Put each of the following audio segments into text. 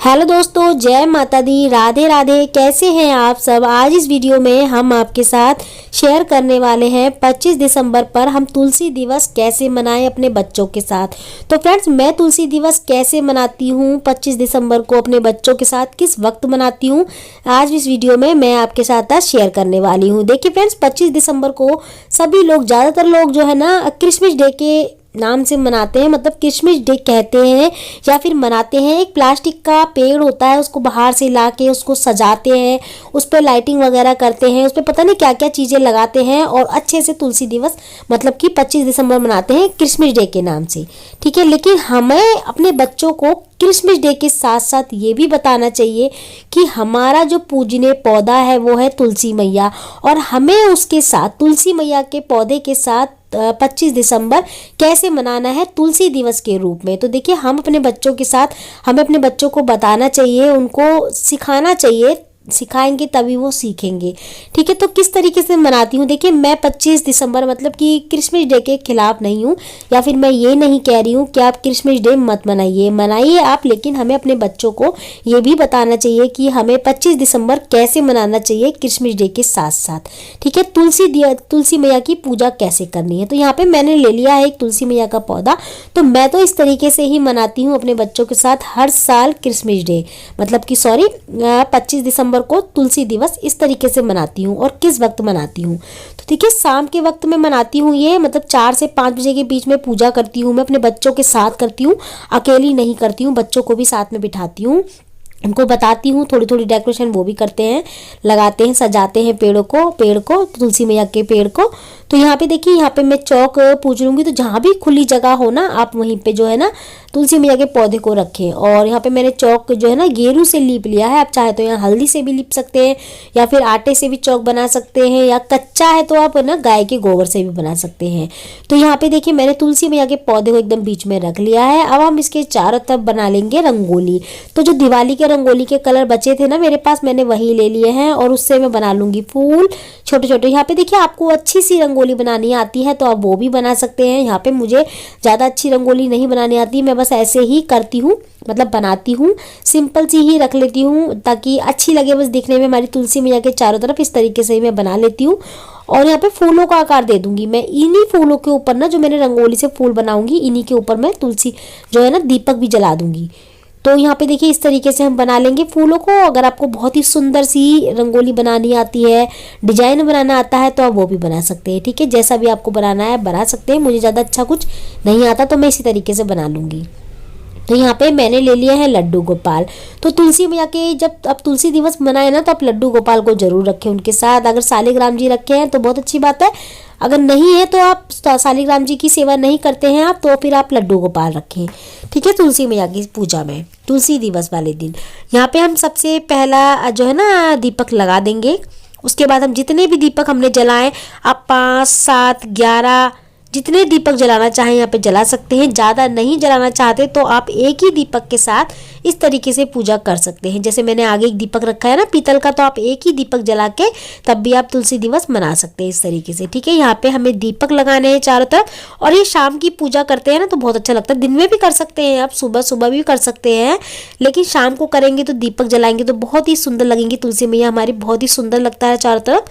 Hello दोस्तों, जय माता दी, राधे राधे। कैसे हैं आप सब। आज इस वीडियो में हम आपके साथ शेयर करने वाले हैं 25 दिसंबर पर हम तुलसी दिवस कैसे मनाएं अपने बच्चों के साथ। तो फ्रेंड्स, मैं तुलसी दिवस कैसे मनाती हूँ, 25 दिसंबर को अपने बच्चों के साथ किस वक्त मनाती हूँ, आज इस वीडियो में मैं आपके साथ आज शेयर करने वाली हूँ। देखिए फ्रेंड्स, 25 दिसंबर को सभी लोग, ज़्यादातर लोग जो है ना क्रिसमस डे के नाम से मनाते हैं, मतलब क्रिसमस डे कहते हैं या फिर मनाते हैं। एक प्लास्टिक का पेड़ होता है, उसको बाहर से ला के उसको सजाते हैं, उस पर लाइटिंग वगैरह करते हैं, उस पर पता नहीं क्या क्या चीज़ें लगाते हैं और अच्छे से तुलसी दिवस मतलब कि 25 दिसंबर मनाते हैं क्रिसमस डे के नाम से। ठीक है, लेकिन हमें अपने बच्चों को क्रिसमस डे के साथ साथ ये भी बताना चाहिए कि हमारा जो पूजनीय पौधा है वो है तुलसी मैया, और हमें उसके साथ तुलसी मैया के पौधे के साथ 25 दिसंबर कैसे मनाना है तुलसी दिवस के रूप में। तो देखिए, हम अपने बच्चों के साथ, हमें अपने बच्चों को बताना चाहिए, उनको सिखाना चाहिए, सिखाएंगे तभी वो सीखेंगे। ठीक है, तो किस तरीके से मनाती हूँ, देखिए मैं 25 दिसंबर मतलब कि क्रिसमस डे के खिलाफ नहीं हूँ, या फिर मैं ये नहीं कह रही हूँ कि आप क्रिसमस डे मत मनाइए, मनाइए आप, लेकिन हमें अपने बच्चों को ये भी बताना चाहिए कि हमें 25 दिसंबर कैसे मनाना चाहिए क्रिसमस डे के साथ साथ। ठीक है, तुलसी मैया की पूजा कैसे करनी है। तो यहाँ पे मैंने ले लिया है एक तुलसी मैया का पौधा। तो मैं तो इस तरीके से ही मनाती हूँ अपने बच्चों के साथ हर साल क्रिसमस डे, मतलब कि 25 दिसंबर को तुलसी दिवस इस तरीके से मनाती हूँ। और किस वक्त मनाती हूँ, तो देखिए शाम के वक्त में मनाती हूँ ये, मतलब 4 से 5 बजे के बीच में पूजा करती हूँ। मैं अपने बच्चों के साथ करती हूँ, अकेली नहीं करती हूँ, बच्चों को भी साथ में बिठाती हूँ, उनको बताती हूँ। थोड़ी थोड़ी डेकोरेशन वो भी करते हैं, लगाते हैं, सजाते हैं पेड़ को तुलसी मैया के पेड़ को। तो यहाँ पे देखिए, यहाँ पे मैं चौक पूछ लूँगी, तो जहाँ भी खुली जगह हो ना, आप वहीं पे जो है ना तुलसी मैया के पौधे को रखें। और यहाँ पे मैंने चौक जो है ना गेरू से लीप लिया है। आप चाहे तो यहाँ हल्दी से भी लीप सकते हैं, या फिर आटे से भी चौक बना सकते हैं, या कच्चा है तो आप ना गाय के गोबर से भी बना सकते हैं। तो यहाँ पे देखिए, मैंने तुलसी मैया के पौधे को एकदम बीच में रख लिया है। अब हम इसके चारों तरफ बना लेंगे रंगोली। तो जो दिवाली के रंगोली के कलर बचे थे ना मेरे पास, मैंने वही ले लिए हैं, और उससे मैं बना लूँगी फूल छोटे छोटे। यहाँ पे देखिए, आपको अच्छी सी रंगोली बनानी आती है तो आप वो भी बना सकते हैं। यहाँ पे मुझे ज़्यादा अच्छी रंगोली नहीं बनानी आती, मैं बस ऐसे ही करती हूँ, मतलब बनाती हूँ, सिंपल सी ही रख लेती हूँ ताकि अच्छी लगे बस दिखने में। हमारी तुलसी मैया के चारों तरफ इस तरीके से ही मैं बना लेती हूँ। और यहाँ पे फूलों का आकार दे दूंगी मैं। इन्हीं फूलों के ऊपर ना, जो मैंने रंगोली से फूल बनाऊंगी, इन्हीं के ऊपर मैं तुलसी जो है ना दीपक भी जला दूंगी। तो यहाँ पे देखिए, इस तरीके से हम बना लेंगे फूलों को। अगर आपको बहुत ही सुंदर सी रंगोली बनानी आती है, डिजाइन बनाना आता है, तो आप वो भी बना सकते हैं। ठीक है, जैसा भी आपको बनाना है बना सकते हैं। मुझे ज़्यादा अच्छा कुछ नहीं आता, तो मैं इसी तरीके से बना लूँगी। तो यहाँ पे मैंने ले लिया है लड्डू गोपाल। तो तुलसी मैया के जब आप तुलसी दिवस मनाए ना, तो आप लड्डू गोपाल को जरूर रखें उनके साथ। अगर सालिग्राम जी रखे हैं तो बहुत अच्छी बात है, अगर नहीं है तो आप सालिग्राम जी की सेवा नहीं करते हैं आप, तो फिर आप लड्डू गोपाल रखें। ठीक है, तुलसी मैया की पूजा में तुलसी दिवस वाले दिन यहाँ पे हम सबसे पहला जो है ना दीपक लगा देंगे। उसके बाद हम जितने भी दीपक हमने जलाए, आप 5, 7, 11 जितने दीपक जलाना चाहें यहाँ पे जला सकते हैं। ज़्यादा नहीं जलाना चाहते तो आप एक ही दीपक के साथ इस तरीके से पूजा कर सकते हैं। जैसे मैंने आगे एक दीपक रखा है ना पीतल का, तो आप एक ही दीपक जला के तब भी आप तुलसी दिवस मना सकते हैं इस तरीके से। ठीक है, यहाँ पे हमें दीपक लगाने हैं चारों तरफ। और ये शाम की पूजा करते हैं ना तो बहुत अच्छा लगता है। दिन में भी कर सकते हैं आप, सुबह सुबह भी कर सकते हैं, लेकिन शाम को करेंगे तो दीपक जलाएंगे तो बहुत ही सुंदर लगेंगी तुलसी मैया हमारी, बहुत ही सुंदर लगता है चारों तरफ।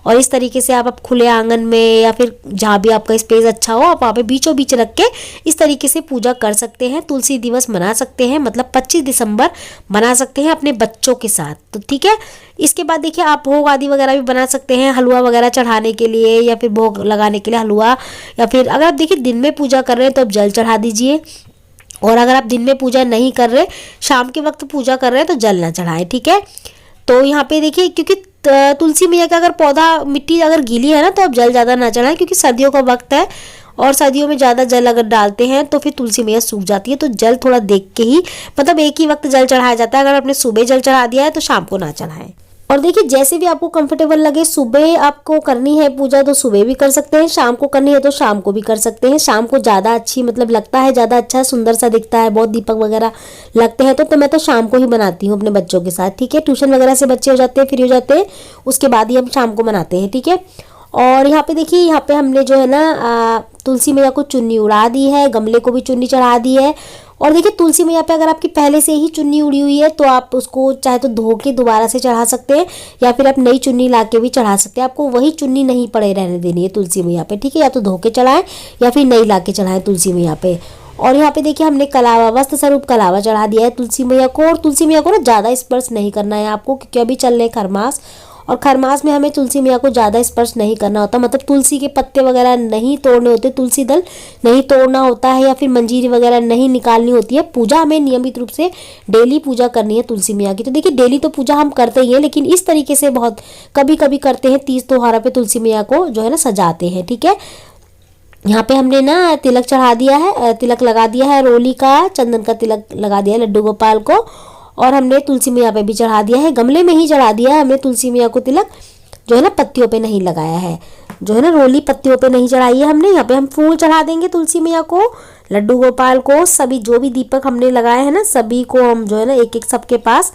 और इस तरीके से आप खुले आंगन में या फिर जहाँ भी आपका स्पेस अच्छा हो, आप वहाँ पे बीचों बीच रख के इस तरीके से पूजा कर सकते हैं, तुलसी दिवस मना सकते हैं, मतलब 25 दिसंबर मना सकते हैं अपने बच्चों के साथ। तो ठीक है, इसके बाद देखिए, आप भोग आदि वगैरह भी बना सकते हैं, हलवा वगैरह चढ़ाने के लिए या फिर भोग लगाने के लिए हलवा। या फिर अगर आप देखिए दिन में पूजा कर रहे हैं तो आप जल चढ़ा दीजिए, और अगर आप दिन में पूजा नहीं कर रहे, शाम के वक्त पूजा कर रहे हैं, तो जल ना चढ़ाएं। ठीक है, तो यहाँ पे देखिए, क्योंकि तुलसी मैया का अगर पौधा मिट्टी अगर गीली है ना, तो आप जल ज़्यादा ना चढ़ाएं, क्योंकि सर्दियों का वक्त है और सर्दियों में ज़्यादा जल अगर डालते हैं तो फिर तुलसी मैया सूख जाती है। तो जल थोड़ा देख के ही, मतलब एक ही वक्त जल चढ़ाया जाता है। अगर आपने सुबह जल चढ़ा दिया है तो शाम को ना चढ़ाएं। और देखिए, जैसे भी आपको कंफर्टेबल लगे, सुबह आपको करनी है पूजा तो सुबह भी कर सकते हैं, शाम को करनी है तो शाम को भी कर सकते हैं। शाम को ज़्यादा अच्छी मतलब लगता है, ज़्यादा अच्छा सुंदर सा दिखता है, बहुत दीपक वगैरह लगते हैं। तो मैं तो शाम को ही बनाती हूँ अपने बच्चों के साथ। ठीक है, ट्यूशन वगैरह से बच्चे हो जाते हैं, फ्री हो जाते हैं, उसके बाद ही हम शाम को मनाते हैं। ठीक है, और यहाँ पे देखिए, यहाँ पे हमने जो है ना तुलसी मैया को चुन्नी उड़ा दी है, गमले को भी चुन्नी चढ़ा दी है। और देखिए तुलसी मैया पे अगर आपकी पहले से ही चुन्नी उड़ी हुई है तो आप उसको चाहे तो धो के दोबारा से चढ़ा सकते हैं, या फिर आप नई चुन्नी ला के भी चढ़ा सकते हैं। आपको वही चुन्नी नहीं पड़े रहने देनी है तुलसी मैया पे, ठीक है। या तो धो के चढ़ाएं या फिर नई ला के चढ़ाएं तुलसी मैया पे। और यहाँ पे देखिए हमने कलावा, वस्त्र स्वरूप कलावा चढ़ा दिया है तुलसी मैया को। और तुलसी मैया को ना ज़्यादा स्पर्श नहीं करना है आपको, क्योंकि अभी चल रहे खरमास, और खरमास में हमें तुलसी मैया को ज़्यादा स्पर्श नहीं करना होता। मतलब तुलसी के पत्ते वगैरह नहीं तोड़ने होते, तुलसी दल नहीं तोड़ना होता है, या फिर मंजीरी वगैरह नहीं निकालनी होती है। पूजा हमें नियमित रूप से डेली पूजा करनी है तुलसी मैया की। तो देखिए डेली तो पूजा हम करते ही हैं, लेकिन इस तरीके से बहुत कभी कभी करते हैं, तीज त्योहारों पे तुलसी मैया को जो है ना सजाते हैं, ठीक है। यहाँ पे हमने ना तिलक चढ़ा दिया है, तिलक लगा दिया है, रोली का चंदन का तिलक लगा दिया है लड्डू गोपाल को। और हमने तुलसी मैया पे भी चढ़ा दिया है, गमले में ही चढ़ा दिया है हमने तुलसी मैया को तिलक, जो है ना पत्तियों पे नहीं लगाया है, जो है ना रोली पत्तियों पे नहीं चढ़ाई है हमने। यहाँ पे हम फूल चढ़ा देंगे तुलसी मैया को, लड्डू गोपाल को, सभी जो भी दीपक हमने लगाए हैं ना सभी को हम जो है ना एक एक सबके पास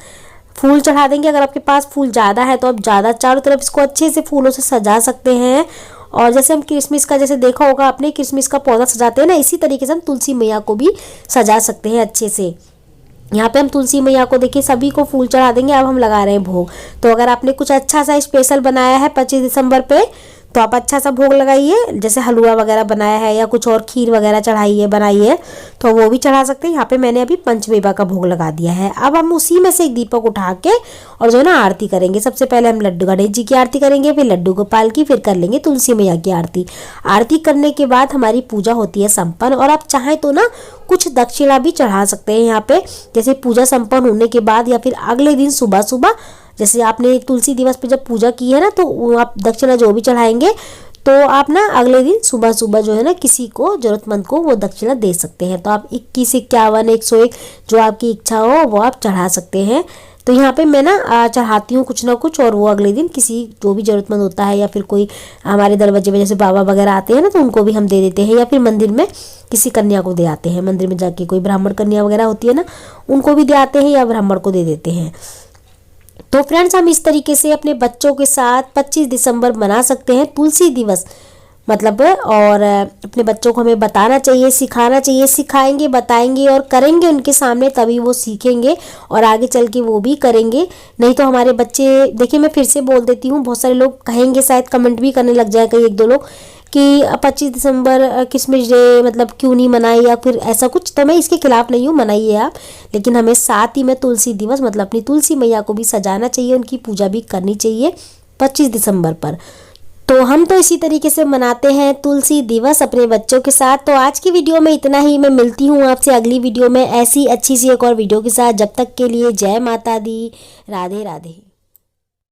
फूल चढ़ा देंगे। अगर आपके पास फूल ज़्यादा है तो आप ज़्यादा चारों तरफ इसको अच्छे से फूलों से सजा सकते हैं। और जैसे हम किशमिश का, जैसे देखा होगा आपने किशमिश का पौधा सजाते हैं ना, इसी तरीके से हम तुलसी मैया को भी सजा सकते हैं अच्छे से। यहाँ पे हम तुलसी मैया को देखिए सभी को फूल चढ़ा देंगे। अब हम लगा रहे हैं भोग। तो अगर आपने कुछ अच्छा सा स्पेशल बनाया है 25 दिसंबर पे तो आप अच्छा सा भोग लगाइए, जैसे हलवा वगैरह बनाया है या कुछ और खीर वगैरह चढ़ाइए बनाइए तो वो भी चढ़ा सकते हैं। यहाँ पे मैंने अभी पंचमेवा का भोग लगा दिया है। अब हम उसी में से एक दीपक उठा के और जो है ना आरती करेंगे। सबसे पहले हम लड्डू गणेश जी की आरती करेंगे, फिर लड्डू गोपाल की, फिर कर लेंगे तुलसी मैया की आरती। आरती करने के बाद हमारी पूजा होती है संपन्न। और आप चाहें तो ना कुछ दक्षिणा भी चढ़ा सकते हैं यहाँ पे, जैसे पूजा संपन्न होने के बाद या फिर अगले दिन सुबह सुबह, जैसे आपने तुलसी दिवस पे जब पूजा की है ना तो आप दक्षिणा जो भी चढ़ाएंगे तो आप ना अगले दिन सुबह सुबह जो है ना किसी को जरूरतमंद को वो दक्षिणा दे सकते हैं। तो आप 21, 51, 101 जो आपकी इच्छा हो वो आप चढ़ा सकते हैं। तो यहाँ पे मैं ना चढ़ाती हूँ कुछ ना कुछ, और वो अगले दिन किसी जो भी जरूरतमंद होता है या फिर कोई हमारे दरवाजे में जैसे बाबा वगैरह आते हैं ना तो उनको भी हम दे देते हैं, या फिर मंदिर में किसी कन्या को दे आते हैं। मंदिर में जाके कोई ब्राह्मण कन्या वगैरह होती है ना उनको भी दे आते हैं या ब्राह्मण को दे देते हैं। तो फ्रेंड्स हम इस तरीके से अपने बच्चों के साथ 25 दिसंबर मना सकते हैं तुलसी दिवस मतलब। और अपने बच्चों को हमें बताना चाहिए, सिखाना चाहिए, सिखाएंगे, बताएंगे और करेंगे उनके सामने, तभी वो सीखेंगे और आगे चल के वो भी करेंगे। नहीं तो हमारे बच्चे, देखिए मैं फिर से बोल देती हूँ, बहुत सारे लोग कहेंगे, शायद कमेंट भी करने लग जाए कई एक दो लोग कि 25 दिसंबर किशमिश डे मतलब क्यों नहीं मनाए या फिर ऐसा कुछ। तो मैं इसके खिलाफ नहीं हूँ, मनाइए आप, लेकिन हमें साथ ही में तुलसी दिवस मतलब अपनी तुलसी मैया को भी सजाना चाहिए, उनकी पूजा भी करनी चाहिए 25 दिसंबर पर। तो हम तो इसी तरीके से मनाते हैं तुलसी दिवस अपने बच्चों के साथ। तो आज की वीडियो में इतना ही। मैं मिलती हूँ आपसे अगली वीडियो में ऐसी अच्छी सी एक और वीडियो के साथ। जब तक के लिए जय माता दी, राधे राधे।